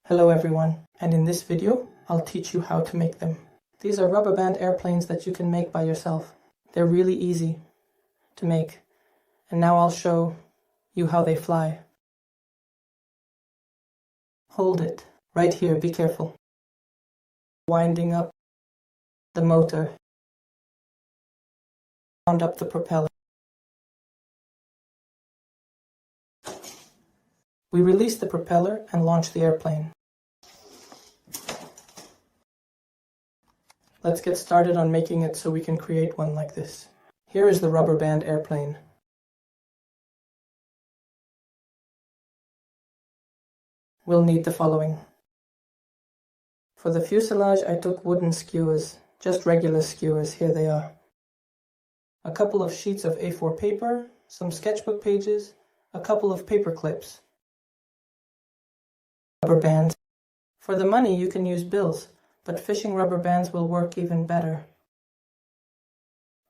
Hello everyone, and in this video I'll teach you how to make them. These are rubber band airplanes that you can make by yourself. They're really easy to make, and now I'll show you how they fly. Hold it right here, be careful. Winding up the motor, wound up the propeller. We release the propeller and launch the airplane. Let's get started on making it so we can create one like this. Here is the rubber band airplane. We'll need the following. For the fuselage, I took wooden skewers, just regular skewers, here they are. A couple of sheets of A4 paper, some sketchbook pages, a couple of paper clips. Rubber bands. For the money you can use bills, but fishing rubber bands will work even better.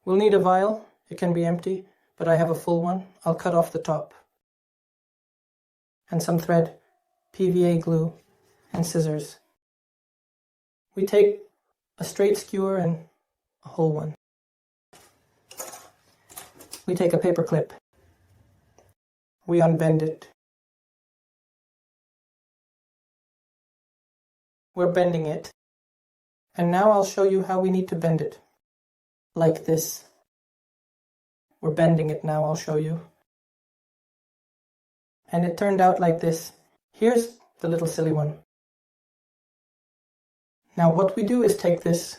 We'll need a vial. It can be empty, but I have a full one. I'll cut off the top. And some thread, PVA glue, and scissors. We take a straight skewer and a whole one. We take a paper clip. We unbend it. We're bending it. And now I'll show you how we need to bend it. Like this. We're bending it now, I'll show you. And it turned out like this. Here's the little silly one. Now what we do is take this.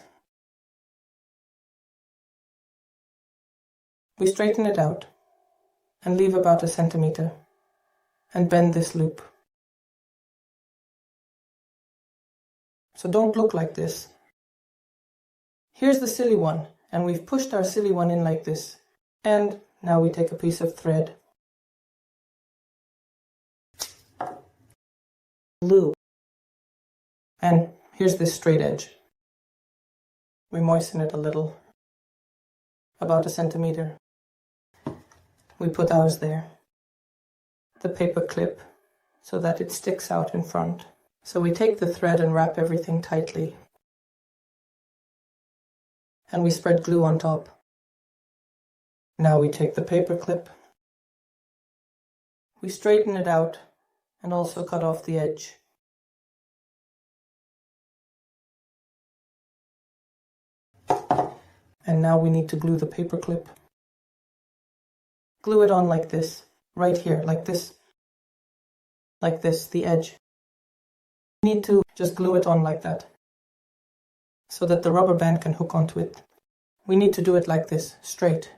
We straighten it out and leave about 1 centimeter and bend this loop. So don't look like this. Here's the silly one, and we've pushed our silly one in like this. And now we take a piece of thread. Glue. And here's this straight edge. We moisten it a little, about 1 centimeter. We put ours there. The paper clip, so that it sticks out in front. So we take the thread and wrap everything tightly. And we spread glue on top. Now we take the paper clip. We straighten it out and also cut off the edge. And now we need to glue the paper clip. Glue it on like this, right here, like this, the edge. We need to just glue it on like that, so that the rubber band can hook onto it. We need to do it like this, straight.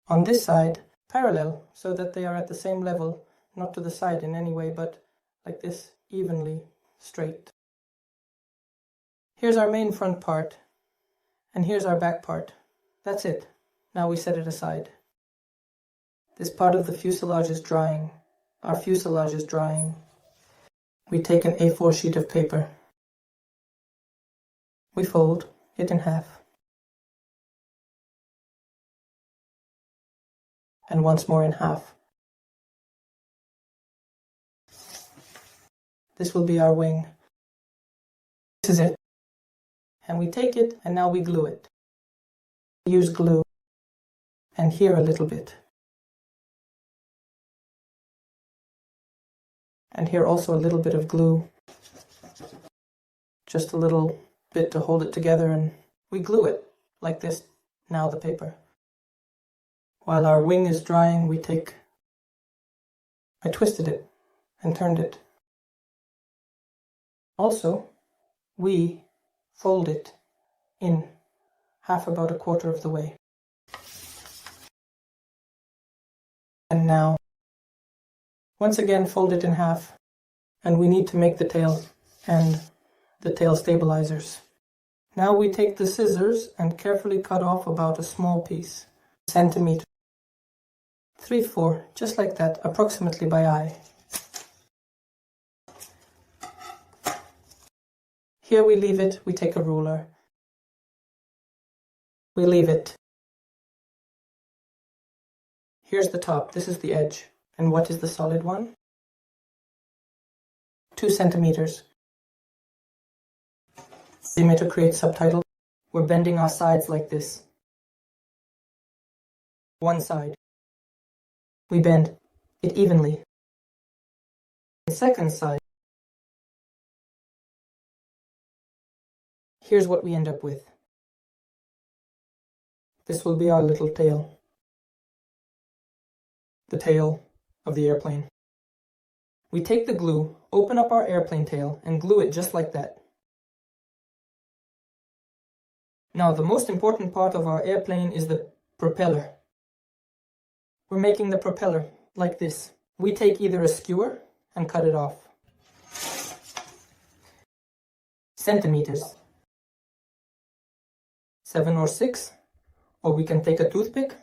On this side, parallel, so that they are at the same level, not to the side in any way, but like this, evenly, straight. Here's our main front part, and here's our back part. That's it. Now we set it aside. This part of the fuselage is drying. Our fuselage is drying. We take an A4 sheet of paper. We fold it in half. And once more in half. This will be our wing. This is it. And we take it and now we glue it. We use glue. And here a little bit. And here also a little bit of glue. Just a little bit to hold it together, and we glue it like this. Now the paper. While our wing is drying, I twisted it and turned it. Also, we fold it in half, about 1/4 of the way. And now, once again, fold it in half, and we need to make the tail and the tail stabilizers. Now we take the scissors and carefully cut off about a small piece, 1 centimeter, 3/4, just like that, approximately by eye. Here we leave it, we take a ruler. We leave it. Here's the top, this is the edge. And what is the solid one? 2 centimeters. The emitter creates subtitle. We're bending our sides like this. One side. We bend it evenly. The second side. Here's what we end up with. This will be our little tail. The tail of the airplane. We take the glue, open up our airplane tail, and glue it just like that. Now, the most important part of our airplane is the propeller. We're making the propeller like this. We take either a skewer and cut it off. Centimeters. 7 or 6, or we can take a toothpick,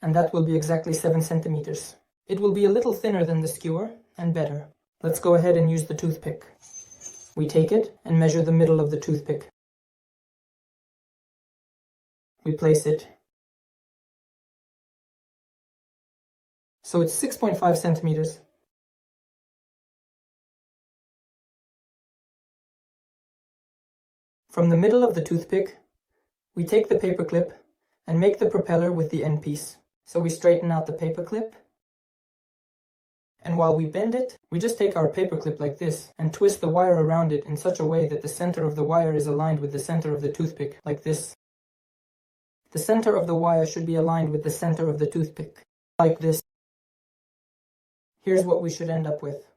and that will be exactly 7 centimeters. It will be a little thinner than the skewer, and better. Let's go ahead and use the toothpick. We take it and measure the middle of the toothpick. We place it. So it's 6.5 centimeters. From the middle of the toothpick, we take the paper clip and make the propeller with the end piece. So we straighten out the paper clip, and while we bend it, we just take our paper clip like this and twist the wire around it in such a way that the center of the wire is aligned with the center of the toothpick, like this. The center of the wire should be aligned with the center of the toothpick, like this. Here's what we should end up with.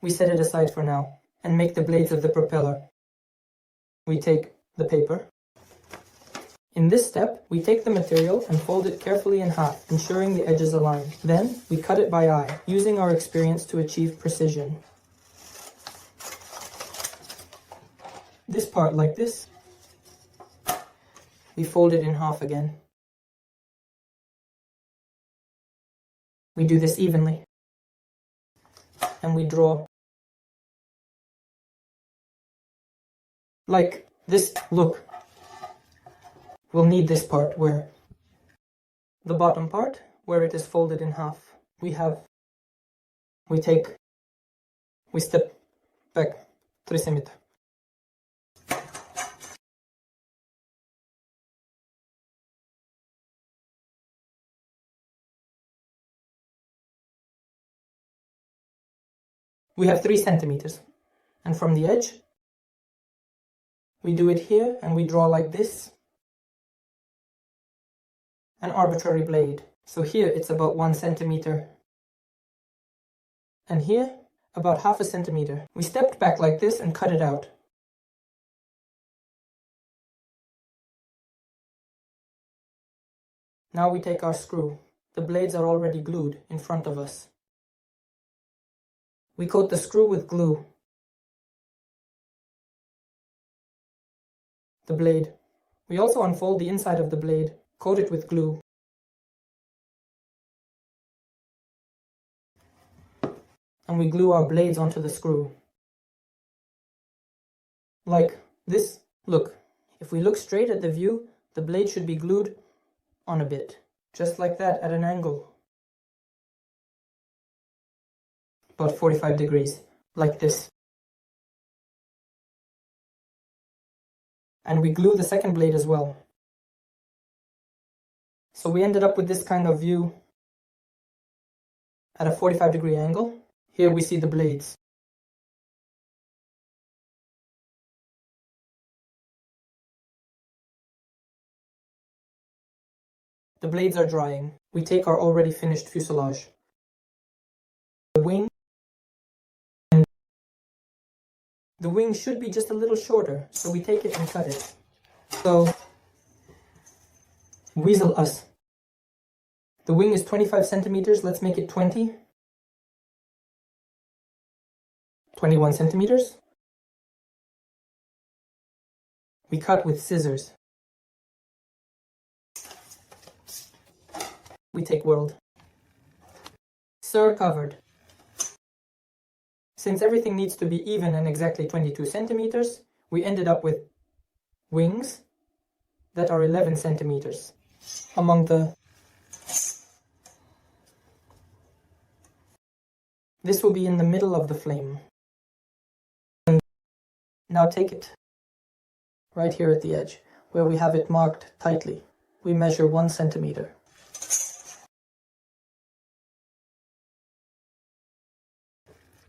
We set it aside for now and make the blades of the propeller. We take the paper. In this step, we take the material and fold it carefully in half, ensuring the edges align. Then, we cut it by eye, using our experience to achieve precision. This part like this. We fold it in half again. We do this evenly. And we draw. Like this, look. We'll need this part where the bottom part, where it is folded in half. We step back 3 centimeters. We have 3 centimeters. And from the edge, we do it here and we draw like this. An arbitrary blade. So here it's about 1 centimeter. And here, about half a centimeter. We stepped back like this and cut it out. Now we take our screw. The blades are already glued in front of us. We coat the screw with glue. The blade. We also unfold the inside of the blade. Coat it with glue. And we glue our blades onto the screw. Like this. Look, if we look straight at the view, the blade should be glued on a bit. Just like that at an angle. About 45 degrees. Like this. And we glue the second blade as well. So we ended up with this kind of view at a 45-degree angle. Here we see the blades. The blades are drying. We take our already finished fuselage. The wing. And the wing should be just a little shorter, so we take it and cut it. So, weasel us. The wing is 25 centimeters, let's make it 20. 21 centimeters. We cut with scissors. We take world. Sir covered. Since everything needs to be even and exactly 22 centimeters, we ended up with wings that are 11 centimeters. Among the This will be in the middle of the flame. And now take it right here at the edge, where we have it marked tightly. We measure 1 centimeter.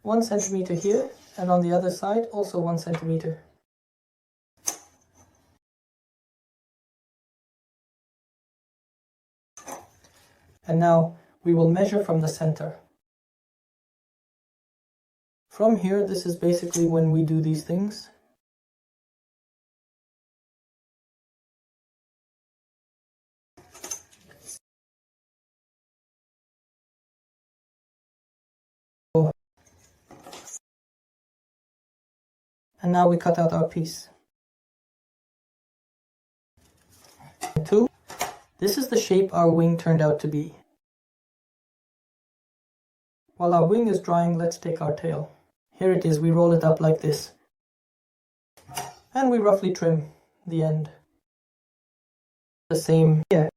One centimeter here, and on the other side also 1 centimeter. And now we will measure from the center. From here, this is basically when we do these things. And now we cut out our piece. 2. This is the shape our wing turned out to be. While our wing is drying, let's take our tail. Here it is, we roll it up like this. And we roughly trim the end. The same here.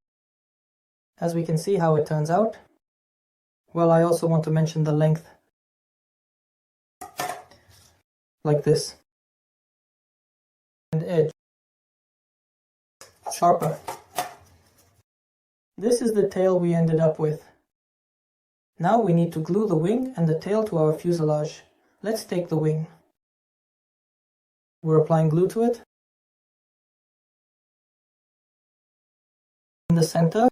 As we can see how it turns out. Well, I also want to mention the length. Like this. And edge. Sharper. This is the tail we ended up with. Now we need to glue the wing and the tail to our fuselage. Let's take the wing. We're applying glue to it. In the center,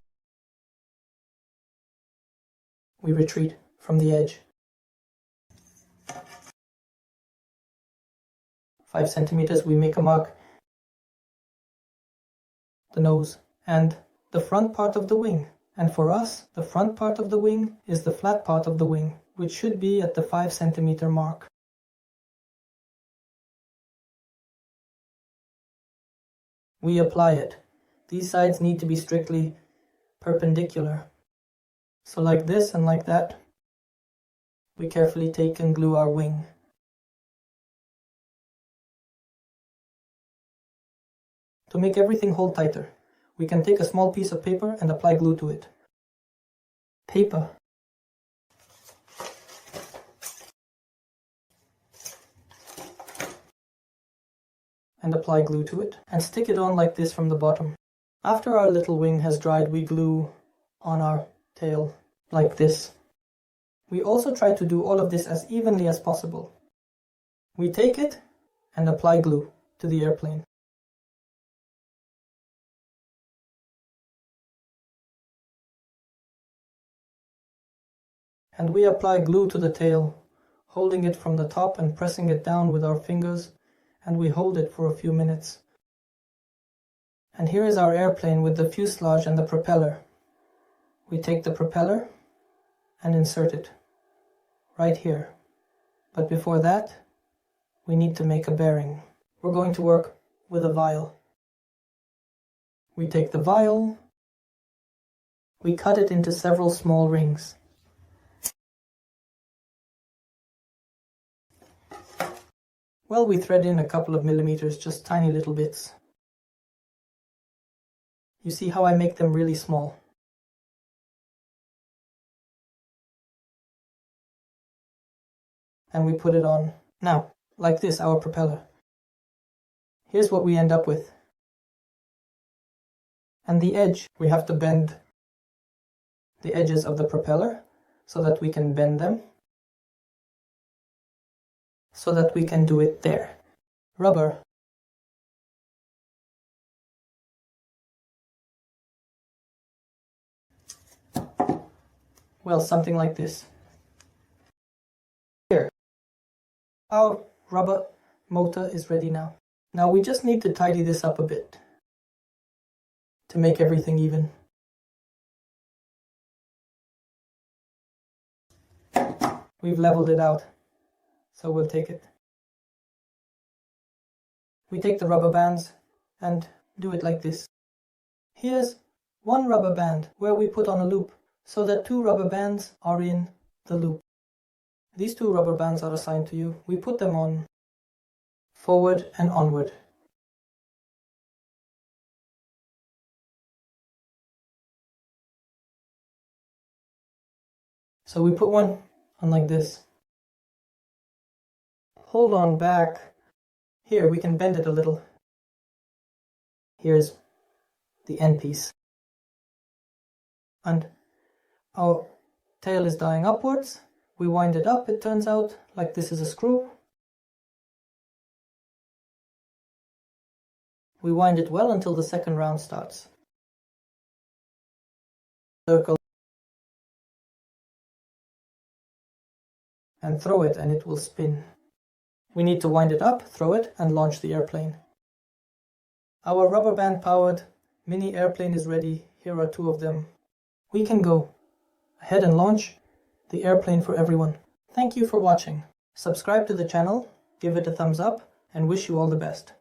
we retreat from the edge. 5 centimeters, we make a mark. The nose and the front part of the wing. And for us, the front part of the wing is the flat part of the wing, which should be at the 5 centimeter mark. We apply it. These sides need to be strictly perpendicular. So like this and like that, we carefully take and glue our wing. To make everything hold tighter, we can take a small piece of paper and apply glue to it. Paper. And apply glue to it, and stick it on like this from the bottom. After our little wing has dried, we glue on our tail like this. We also try to do all of this as evenly as possible. We take it and apply glue to the airplane. And we apply glue to the tail, holding it from the top and pressing it down with our fingers, and we hold it for a few minutes. And here is our airplane with the fuselage and the propeller. We take the propeller and insert it right here. But before that, we need to make a bearing. We're going to work with a vial. We take the vial, we cut it into several small rings. Well, we thread in a couple of millimeters, just tiny little bits. You see how I make them really small. And we put it on. Now, like this, our propeller. Here's what we end up with. And the edge, we have to bend the edges of the propeller so that we can bend them, so that we can do it there. Rubber. Well, something like this. Here. Our rubber motor is ready now. Now we just need to tidy this up a bit to make everything even. We've leveled it out, so we'll take it. We take the rubber bands and do it like this. Here's one rubber band where we put on a loop so that 2 rubber bands are in the loop. These 2 rubber bands are assigned to you. We put them on forward and onward. So we put one on like this. hold on back. Here, we can bend it a little. Here's the end piece. And our tail is dying upwards. We wind it up, it turns out, like this is a screw. We wind it well until the second round starts. Circle and throw it and it will spin. We need to wind it up, throw it, and launch the airplane. Our rubber band powered mini airplane is ready. Here are 2 of them. We can go ahead and launch the airplane for everyone. Thank you for watching. Subscribe to the channel, give it a thumbs up, and wish you all the best.